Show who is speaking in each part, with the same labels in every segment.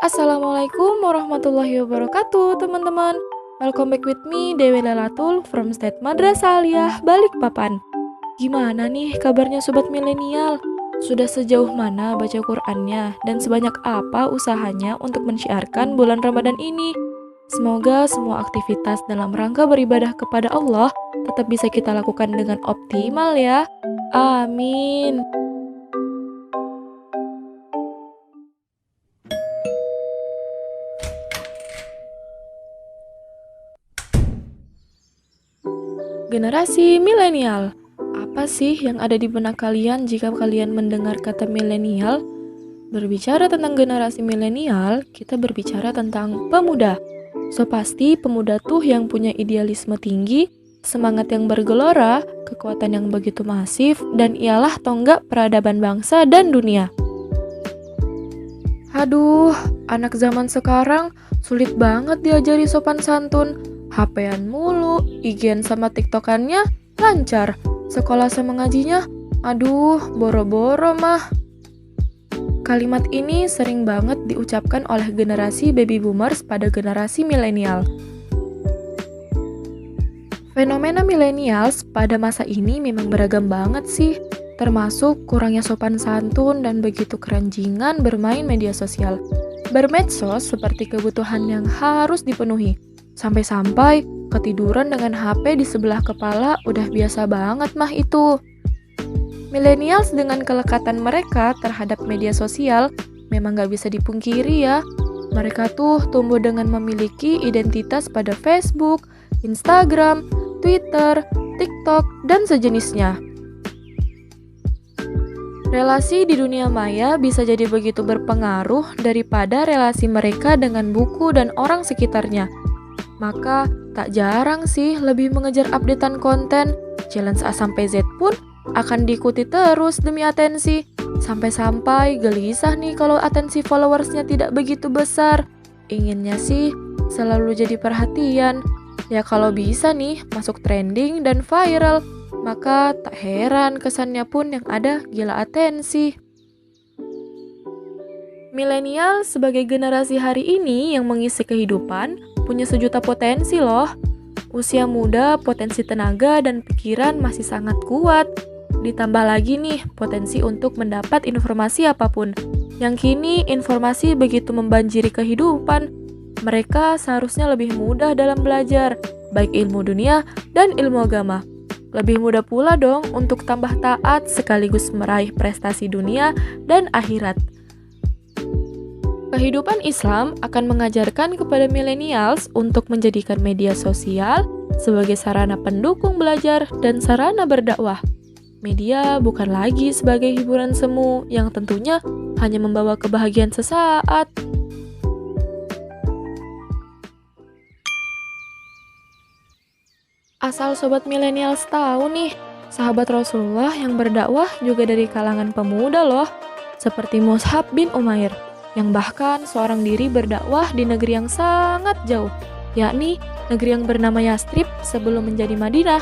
Speaker 1: Assalamualaikum warahmatullahi wabarakatuh, teman-teman. Welcome back with me, Dewi Lelatul from State Madrasah Aliyah, Balikpapan. Gimana nih kabarnya sobat milenial? Sudah sejauh mana baca Qur'annya dan sebanyak apa usahanya untuk mensyiarkan bulan Ramadan ini? Semoga semua aktivitas dalam rangka beribadah kepada Allah tetap bisa kita lakukan dengan optimal ya. Amin. Generasi milenial. Apa sih yang ada di benak kalian jika kalian mendengar kata milenial? Berbicara tentang generasi milenial, kita berbicara tentang pemuda. So pasti pemuda tuh yang punya idealisme tinggi, semangat yang bergelora, kekuatan yang begitu masif, dan ialah tonggak peradaban bangsa dan dunia. Aduh, anak zaman sekarang sulit banget diajari sopan santun. HP-an mulu, IG-an sama TikTokannya lancar. Sekolah sama ngajinya, aduh, boro-boro mah. Kalimat ini sering banget diucapkan oleh generasi baby boomers pada generasi milenial. Fenomena millennials pada masa ini memang beragam banget sih, termasuk kurangnya sopan santun dan begitu keranjingan bermain media sosial. Bermedsos seperti kebutuhan yang harus dipenuhi. Sampai-sampai ketiduran dengan HP di sebelah kepala udah biasa banget mah itu. Millennials dengan kelekatan mereka terhadap media sosial memang gak bisa dipungkiri ya. Mereka tuh tumbuh dengan memiliki identitas pada Facebook, Instagram, Twitter, TikTok, dan sejenisnya. Relasi di dunia maya bisa jadi begitu berpengaruh daripada relasi mereka dengan buku dan orang sekitarnya. Maka tak jarang sih lebih mengejar updatean konten. Challenge A sampai Z pun akan diikuti terus demi atensi. Sampai-sampai gelisah nih kalau atensi followersnya tidak begitu besar. Inginnya sih selalu jadi perhatian. Ya kalau bisa nih masuk trending dan viral. Maka tak heran kesannya pun yang ada gila atensi. Milenial sebagai generasi hari ini yang mengisi kehidupan punya sejuta potensi loh. Usia muda, potensi tenaga dan pikiran masih sangat kuat. Ditambah lagi nih potensi untuk mendapat informasi apapun. Yang kini informasi begitu membanjiri kehidupan. Mereka seharusnya lebih mudah dalam belajar, baik ilmu dunia dan ilmu agama. Lebih mudah pula dong untuk tambah taat sekaligus meraih prestasi dunia dan akhirat. Kehidupan Islam akan mengajarkan kepada millennials untuk menjadikan media sosial sebagai sarana pendukung belajar dan sarana berdakwah. Media bukan lagi sebagai hiburan semu yang tentunya hanya membawa kebahagiaan sesaat. Asal sobat millennials tahu nih, sahabat Rasulullah yang berdakwah juga dari kalangan pemuda loh, seperti Mus'ab bin Umair, yang bahkan seorang diri berdakwah di negeri yang sangat jauh, yakni negeri yang bernama Yastrib sebelum menjadi Madinah.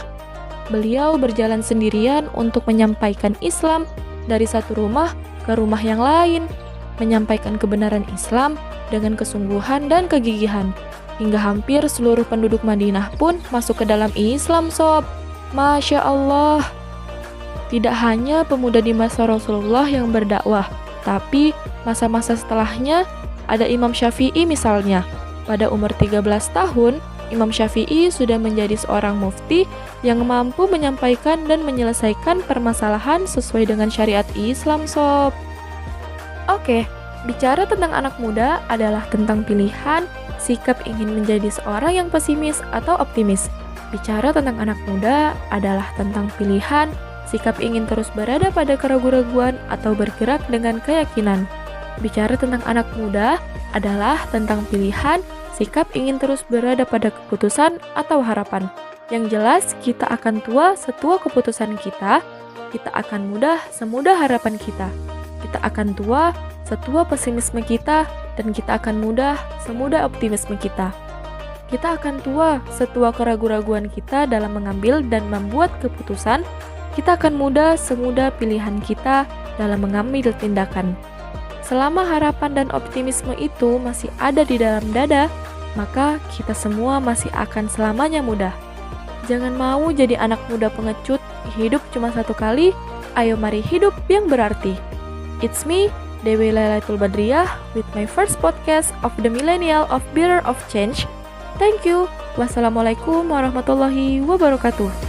Speaker 1: Beliau berjalan sendirian untuk menyampaikan Islam dari satu rumah ke rumah yang lain, menyampaikan kebenaran Islam dengan kesungguhan dan kegigihan, hingga hampir seluruh penduduk Madinah pun masuk ke dalam Islam sob. Masya Allah. Tidak hanya pemuda di masa Rasulullah yang berdakwah, tapi masa-masa setelahnya ada Imam Syafi'i misalnya. Pada umur 13 tahun, Imam Syafi'i sudah menjadi seorang mufti yang mampu menyampaikan dan menyelesaikan permasalahan sesuai dengan syariat Islam sob. Oke, bicara tentang anak muda adalah tentang pilihan, sikap ingin menjadi seorang yang pesimis atau optimis. Bicara tentang anak muda adalah tentang pilihan, sikap ingin terus berada pada keraguan-raguan atau bergerak dengan keyakinan. Bicara tentang anak muda adalah tentang pilihan, sikap ingin terus berada pada keputusan atau harapan. Yang jelas, kita akan tua setua keputusan kita akan muda semudah harapan kita. Kita akan tua setua pesimisme kita, dan kita akan muda semudah optimisme kita. Kita akan tua setua keraguan-raguan kita dalam mengambil dan membuat keputusan. Kita akan muda semudah pilihan kita dalam mengambil tindakan. Selama harapan dan optimisme itu masih ada di dalam dada, maka kita semua masih akan selamanya muda. Jangan mau jadi anak muda pengecut, hidup cuma satu kali, ayo mari hidup yang berarti. It's me, Dewi Lailatul Badriyah, with my first podcast of the Millennial of Bearer of Change. Thank you. Wassalamualaikum warahmatullahi wabarakatuh.